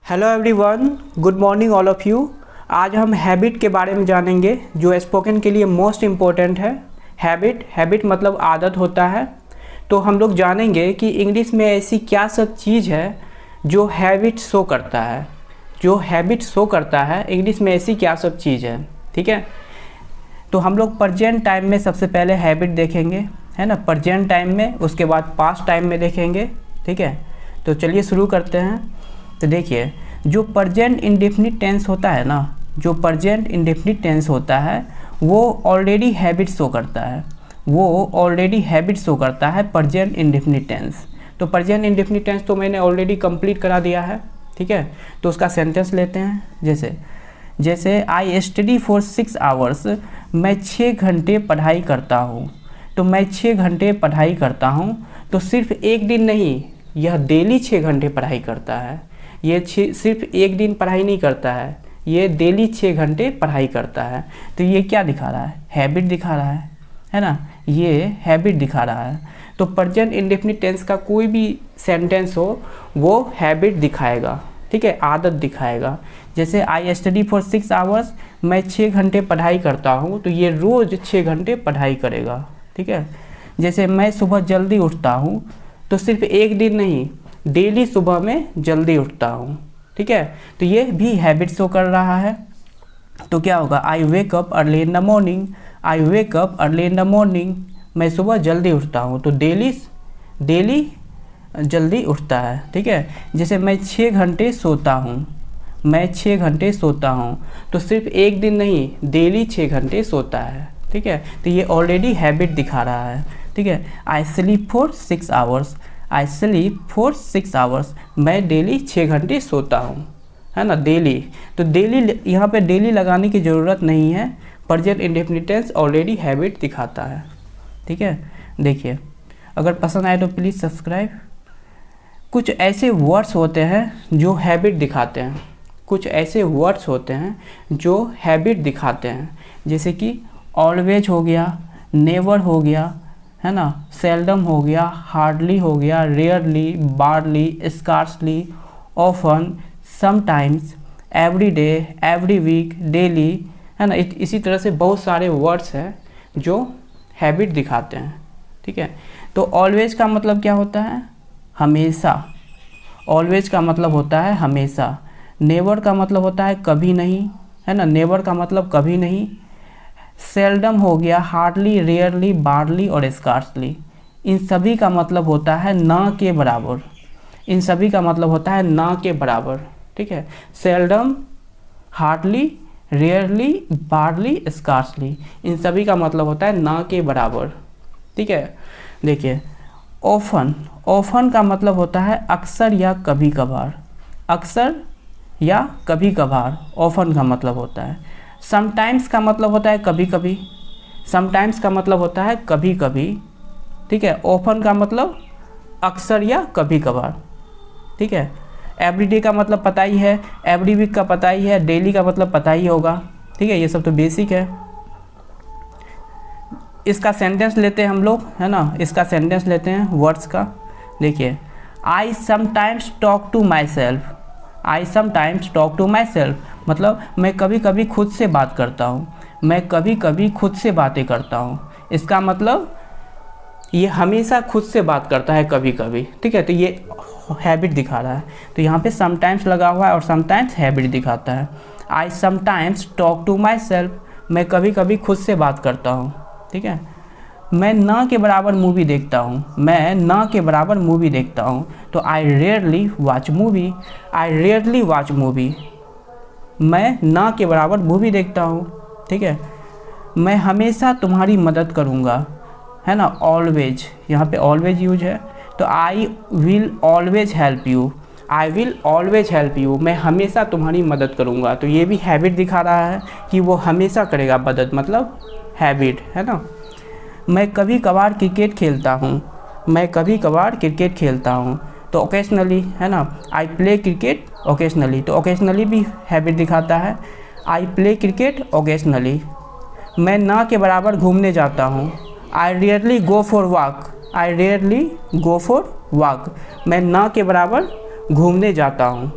Hello everyone, good morning all of you. आज हम habit के बारे में जानेंगे जो स्पोकन के लिए मोस्ट इम्पोर्टेंट है। हैबिट मतलब आदत होता है। तो हम लोग जानेंगे कि इंग्लिश में ऐसी क्या सब चीज़ है जो हैबिट शो करता है। जो हैबिट शो करता है इंग्लिश में ऐसी क्या सब चीज़ है, ठीक है। तो हम लोग प्रेजेंट टाइम में सबसे पहले हैबिट देखेंगे, है ना, प्रेजेंट टाइम में, उसके बाद पास्ट टाइम में देखेंगे, ठीक है। तो चलिए शुरू करते हैं। तो देखिए, जो प्रेजेंट इंडेफिनिट टेंस होता है ना, जो प्रेजेंट इंडेफिनिट टेंस होता है वो ऑलरेडी हैबिट शो करता है। वो ऑलरेडी हैबिट शो करता है प्रेजेंट इंडेफिनिट टेंस। तो प्रेजेंट इंडेफिनिट टेंस तो मैंने ऑलरेडी कंप्लीट करा दिया है, ठीक है। तो उसका सेंटेंस लेते हैं। जैसे आई स्टडी फॉर 6 आवर्स, मैं 6 घंटे पढ़ाई करता हूँ। तो मैं 6 घंटे पढ़ाई करता हूँ, तो सिर्फ एक दिन नहीं, यह डेली 6 घंटे पढ़ाई करता है। ये सिर्फ एक दिन पढ़ाई नहीं करता है, ये डेली 6 घंटे पढ़ाई करता है। तो ये क्या दिखा रहा है? हैबिट दिखा रहा है ना, ये हैबिट दिखा रहा है। तो प्रेजेंट इंडेफिनिट टेंस का कोई भी सेंटेंस हो वो हैबिट दिखाएगा, ठीक है, आदत दिखाएगा। जैसे आई स्टडी फॉर 6 आवर्स, मैं 6 घंटे पढ़ाई करता हूँ, तो ये रोज़ 6 घंटे पढ़ाई करेगा, ठीक है। जैसे मैं सुबह जल्दी उठता हूँ, तो सिर्फ एक दिन नहीं, डेली सुबह में जल्दी उठता हूँ, ठीक है। तो ये भी हैबिट शो कर रहा है। तो क्या होगा? I wake up early in the morning, I wake up early in the morning, मैं सुबह जल्दी उठता हूँ, तो डेली जल्दी उठता है, ठीक है। जैसे मैं 6 घंटे सोता हूँ, मैं 6 घंटे सोता हूँ, तो सिर्फ एक दिन नहीं, डेली 6 घंटे सोता है, ठीक है। तो ये ऑलरेडी हैबिट दिखा रहा है, ठीक है। I sleep for 6 hours, I sleep for 6 hours, मैं डेली 6 घंटे सोता हूँ, है ना, डेली। तो डेली, यहाँ पे डेली लगाने की ज़रूरत नहीं है, present indefinite tense already habit दिखाता है, ठीक है। देखिए, अगर पसंद आए तो प्लीज़ सब्सक्राइब। कुछ ऐसे वर्ड्स होते हैं जो हैबिट दिखाते हैं, कुछ ऐसे वर्ड्स होते हैं जो हैबिट दिखाते हैं। जैसे कि ऑलवेज हो गया, नेवर हो गया, है ना, सेल्डम हो गया, हार्डली हो गया, rarely, barely, scarcely, often, sometimes, every day, every week, daily, है ना। इसी तरह से बहुत सारे वर्ड्स हैं जो हैबिट दिखाते हैं, ठीक है। तो ऑलवेज का मतलब क्या होता है? हमेशा। ऑलवेज का मतलब होता है हमेशा। नेवर का मतलब होता है कभी नहीं, है ना, नेवर का मतलब कभी नहीं। सेल्डम हो गया, हार्डली, रेयरली, बारली और स्कार्सली, इन सभी का मतलब होता है ना के बराबर। इन सभी का मतलब होता है ना के बराबर, ठीक है। Seldom, hardly, rarely, barely, scarcely, इन सभी का मतलब होता है ना के बराबर, ठीक है। देखिए, ऑफन, ऑफन का मतलब होता है अक्सर या कभी कभार। अक्सर या कभी कभार ऑफन का मतलब होता है। समटाइम्स का मतलब होता है कभी कभी। समटाइम्स का मतलब होता है कभी कभी, ठीक है। ऑफन का मतलब अक्सर या कभी कभार, ठीक है। एवरीडे का मतलब पता ही है, एवरी वीक का पता ही है, डेली का मतलब पता ही होगा, ठीक है। ये सब तो बेसिक है। इसका सेंटेंस लेते हैं हम लोग, है ना, इसका सेंटेंस लेते हैं वर्ड्स का। देखिए, I sometimes talk to myself, I sometimes talk to myself मतलब मैं कभी कभी खुद से बात करता हूँ, मैं कभी कभी खुद से बातें करता हूँ। इसका मतलब ये हमेशा खुद से बात करता है कभी कभी, ठीक है। तो ये हैबिट दिखा रहा है। तो यहाँ पे समटाइम्स लगा हुआ है और समटाइम्स हैबिट दिखाता है। I sometimes talk to myself, मैं कभी कभी खुद से बात करता हूँ, ठीक है। मैं ना के बराबर मूवी देखता हूँ, मैं ना के बराबर मूवी देखता हूँ। तो आई रेयरली वॉच मूवी, आई रेयरली वॉच मूवी, मैं ना के बराबर मूवी देखता हूँ, ठीक है। मैं हमेशा तुम्हारी मदद करूँगा, है ना, ऑलवेज, यहाँ पे ऑलवेज यूज है। तो I will always help you, I will always help you, मैं हमेशा तुम्हारी मदद करूँगा। तो ये भी हैबिट दिखा रहा है कि वो हमेशा करेगा मदद, मतलब हैबिट, है ना। मैं कभी कभार क्रिकेट खेलता हूँ, मैं कभी कभार क्रिकेट खेलता हूँ। तो ओकेजनली, है ना, आई प्ले क्रिकेट ओकेजनली, तो ओकेजनली भी हैबिट दिखाता है। I play cricket occasionally. मैं ना के बराबर घूमने जाता हूँ, आई rarely go for walk, I rarely go for walk, मैं ना के बराबर घूमने जाता हूँ,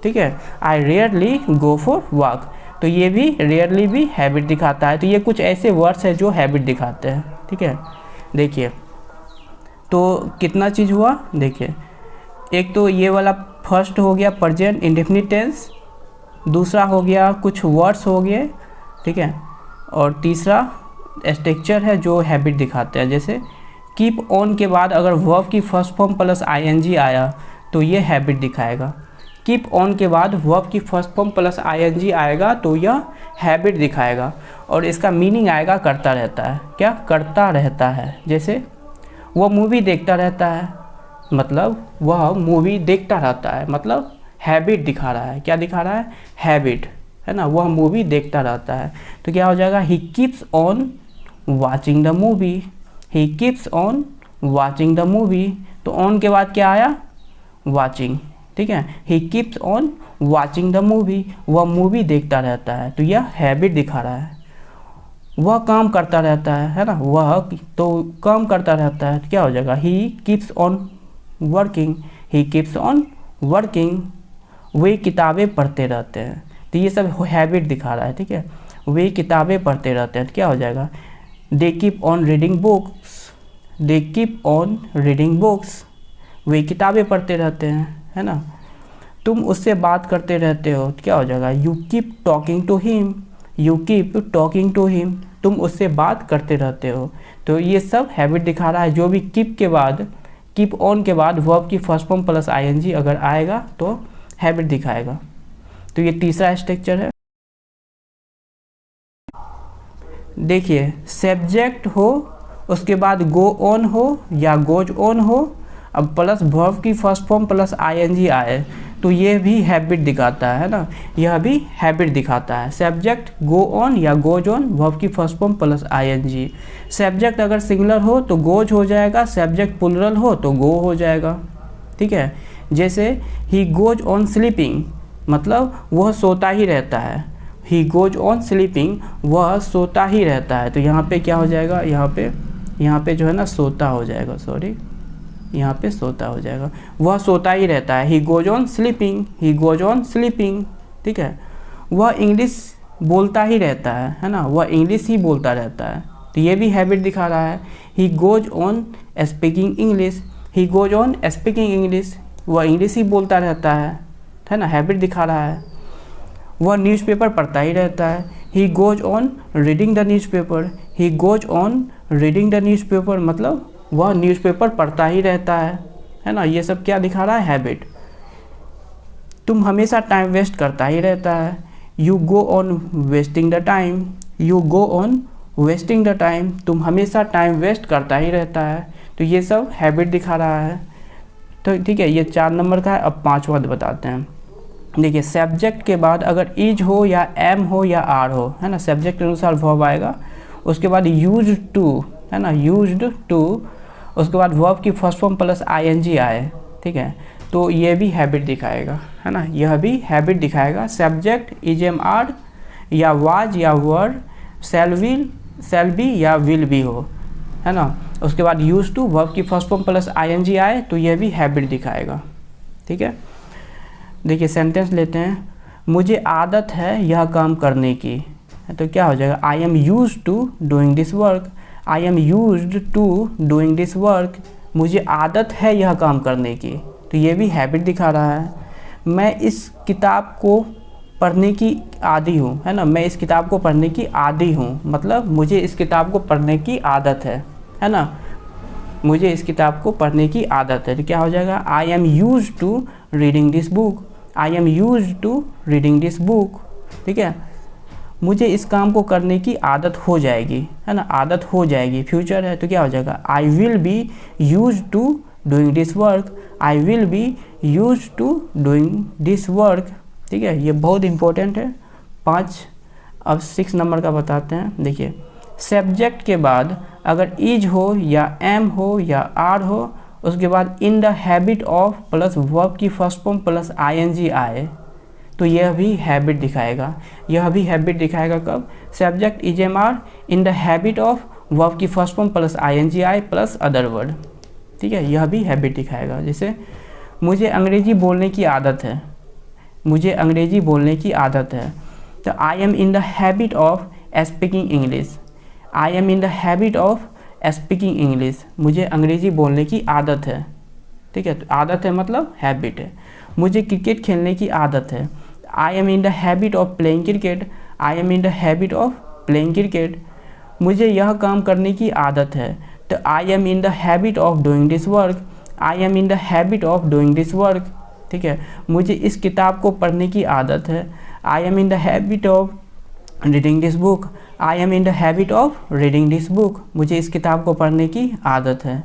ठीक है। आई रेयरली गो फॉर वॉक, तो ये भी रेयरली भी हैबिट दिखाता है। तो ये कुछ ऐसे वर्ड्स हैं जो हैबिट दिखाते हैं, ठीक है। देखिए तो कितना चीज़ हुआ, देखिए एक तो ये वाला फर्स्ट हो गया प्रेजेंट इंडेफिनिट टेंस, दूसरा हो गया कुछ वर्ड्स हो गए, ठीक है, और तीसरा स्ट्रक्चर है जो हैबिट दिखाते हैं। जैसे कीप ऑन के बाद अगर वर्ब की फर्स्ट फॉर्म प्लस आईएनजी आया तो ये हैबिट दिखाएगा। कीप ऑन के बाद वर्ब की फर्स्ट फॉर्म प्लस आईएनजी आएगा तो यह हैबिट दिखाएगा, और इसका मीनिंग आएगा करता रहता है। क्या करता रहता है, जैसे वह मूवी देखता रहता है, मतलब वह मूवी देखता रहता है, मतलब हैबिट दिखा रहा है। क्या दिखा रहा है, हैबिट, है ना, वह मूवी देखता रहता है। तो क्या हो जाएगा, he keeps on watching the movie, he keeps on watching the movie. तो ऑन के बाद क्या आया, वाचिंग, ठीक है। ही keeps on watching the movie, वह मूवी देखता रहता है, तो यह हैबिट दिखा रहा है। वह काम करता रहता है ना, वह तो काम करता रहता है, तो क्या हो जाएगा, he keeps on working, he keeps on working. वे किताबें पढ़ते रहते हैं, तो ये सब हैबिट दिखा रहा है, ठीक है। वे किताबें पढ़ते रहते हैं, तो क्या हो जाएगा, they keep on reading books, they keep on reading books. वे किताबें पढ़ते रहते हैं, है ना। तुम उससे बात करते रहते हो, तो क्या हो जाएगा, you keep talking to him, you keep talking to him. तुम उससे बात करते रहते हो, तो ये सब हैबिट दिखा रहा है। जो भी कीप के बाद, कीप ऑन के बाद वर्ब की फर्स्ट फॉर्म प्लस आईएनजी अगर आएगा तो हैबिट दिखाएगा। तो ये तीसरा स्ट्रक्चर है। देखिए सब्जेक्ट हो, उसके बाद गो ऑन हो या गोज ऑन हो, अब प्लस वर्ब की फर्स्ट फॉर्म प्लस आईएनजी आए तो ये भी हैबिट दिखाता है ना, यह भी हैबिट दिखाता है। सब्जेक्ट गो ऑन या गोज ऑन, वर्ब की first form plus ING. Subject अगर सिंगुलर हो तो गोज हो जाएगा, सब्जेक्ट प्लुरल हो तो गो हो जाएगा, ठीक है। जैसे ही गोज ऑन स्लीपिंग, मतलब वह सोता ही रहता है। ही गोज ऑन स्लीपिंग, वह सोता ही रहता है। तो यहाँ पे क्या हो जाएगा, यहाँ पे जो है ना सोता हो जाएगा, सॉरी, यहाँ पे सोता हो जाएगा। वह सोता ही रहता है, he goes on sleeping, he goes on sleeping, ठीक है। वह इंग्लिश बोलता ही रहता है ना, वह इंग्लिश ही बोलता रहता है, तो ये भी हैबिट दिखा रहा है। He goes on speaking English, he goes on speaking English, वह इंग्लिश ही बोलता रहता है ना, हैबिट दिखा रहा है। वह न्यूज़पेपर पढ़ता ही रहता है, he goes on reading the newspaper, he goes on reading the newspaper, मतलब वह न्यूज़पेपर पढ़ता ही रहता है ना। ये सब क्या दिखा रहा है, हैबिट। तुम हमेशा टाइम वेस्ट करता ही रहता है, you go on wasting the time, you go on wasting the time, तुम हमेशा टाइम वेस्ट करता ही रहता है। तो ये सब हैबिट दिखा रहा है। तो ठीक है, ये 4 नंबर का है। अब 5वां बताते हैं। देखिए सब्जेक्ट के बाद अगर इज हो या एम हो या आर हो, है ना, सब्जेक्ट के अनुसार वर्ब आएगा। उसके बाद यूज्ड टू, है ना, यूज्ड टू, उसके बाद वर्ब की फर्स्ट फॉर्म प्लस आईएनजी आए, ठीक है, तो ये भी हैबिट दिखाएगा, है ना, यह भी हैबिट दिखाएगा। सब्जेक्ट इज एम आर या वाज या वर, शैल बी या विल बी हो, है ना। उसके बाद यूज टू, वर्ब की फर्स्ट फॉर्म प्लस आईएनजी आए तो यह भी हैबिट दिखाएगा, ठीक है। देखिए सेंटेंस लेते हैं। मुझे आदत है यह काम करने की, तो क्या हो जाएगा, I am used to doing this work, I am used to doing this work, मुझे आदत है यह काम करने की, तो ये भी हैबिट दिखा रहा है। मैं इस किताब को पढ़ने की आदी हूँ, है ना, मैं इस किताब को पढ़ने की आदी हूँ, मतलब मुझे इस किताब को पढ़ने की आदत है ना, मुझे इस किताब को पढ़ने की आदत है। तो क्या हो जाएगा, I am used to reading this book, I am used to reading this book, ठीक है। मुझे इस काम को करने की आदत हो जाएगी, है ना, आदत हो जाएगी, फ्यूचर है, तो क्या हो जाएगा, I will be used to doing this work, I will be used to doing this work, ठीक है। ये बहुत इंपॉर्टेंट है। 5 अब 6 नंबर का बताते हैं। देखिए सब्जेक्ट के बाद अगर इज हो या एम हो या आर हो, उसके बाद इन the habit of plus verb की फर्स्ट फॉर्म प्लस आईएनजी आए तो यह भी हैबिट दिखाएगा। यह भी हैबिट दिखाएगा कब, subject is am are in the habit of verb की फर्स्ट फॉर्म प्लस आईएनजी आए प्लस अदर वर्ड, ठीक है, यह भी हैबिट दिखाएगा। जैसे मुझे अंग्रेजी बोलने की आदत है, मुझे अंग्रेजी बोलने की आदत है। तो I am in the habit of speaking English, I am in the habit of speaking English, मुझे अंग्रेजी बोलने की आदत है। ठीक है, तो आदत है मतलब हैबिट है। मुझे क्रिकेट खेलने की आदत है, I am in the habit of playing cricket, I am in the habit of playing cricket. मुझे यह काम करने की आदत है, तो I am in the habit of doing this work, I M in the habit of doing this work. ठीक है, मुझे इस किताब को पढ़ने की आदत है, I am in the habit of reading this book, I M in the habit of reading this book, मुझे इस किताब को पढ़ने की आदत है।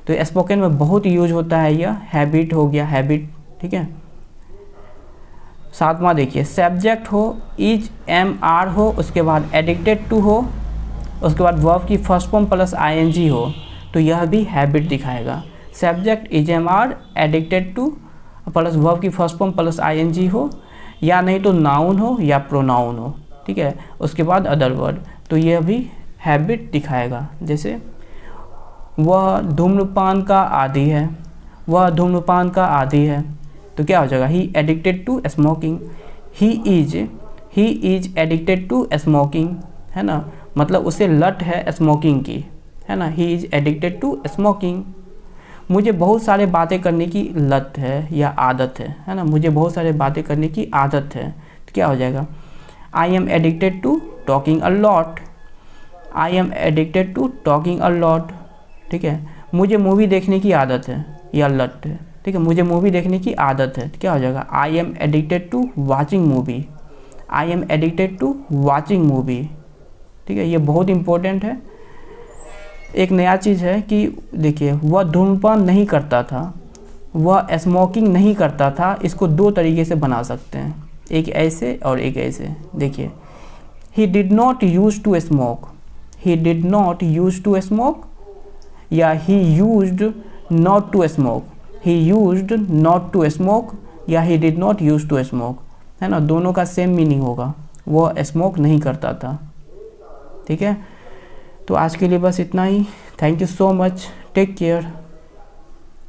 तो स्पोकन में बहुत यूज होता है यह हैबिट हो गया, हैबिट। ठीक है, सातवां देखिए, सब्जेक्ट हो, इज एम आर हो, उसके बाद एडिक्टेड टू हो, उसके बाद वर्ब की फर्स्ट फॉर्म प्लस आईएनजी हो, तो यह भी हैबिट दिखाएगा। Subject is am are addicted to plus verb की फर्स्ट फॉर्म प्लस आईएनजी हो, या नहीं तो नाउन हो या प्रोनाउन हो। ठीक है, उसके बाद अदर वर्ड, तो यह भी हैबिट दिखाएगा। जैसे वह धूम्रपान का आदी है, वह धूम्रपान का आदी है, तो क्या हो जाएगा, he addicted to smoking, he is addicted to smoking, है ना, मतलब उसे लत है स्मोकिंग की, है ना, he is addicted to smoking. मुझे बहुत सारे बातें करने की लत है या आदत है ना, मुझे बहुत सारे बातें करने की आदत है, तो क्या हो जाएगा, I am addicted to talking a lot, I am addicted to talking a lot. ठीक है, मुझे मूवी देखने की आदत है या लत है। ठीक है, मुझे मूवी देखने की आदत है, तो क्या हो जाएगा, I am addicted to watching movie, I am addicted to watching movie. ठीक है, ये बहुत इंपॉर्टेंट है। एक नया चीज़ है कि देखिए, वह धूम्रपान नहीं करता था, वह स्मोकिंग नहीं करता था, इसको दो तरीके से बना सकते हैं, एक ऐसे और एक ऐसे। देखिए, he did not use to smoke, he did not use to smoke, या he used not to smoke, he used not to smoke, या he did not use to smoke, है ना, दोनों का सेम मीनिंग होगा, वह स्मोक नहीं करता था। ठीक है, तो आज के लिए बस इतना ही। Thank you so much, take care.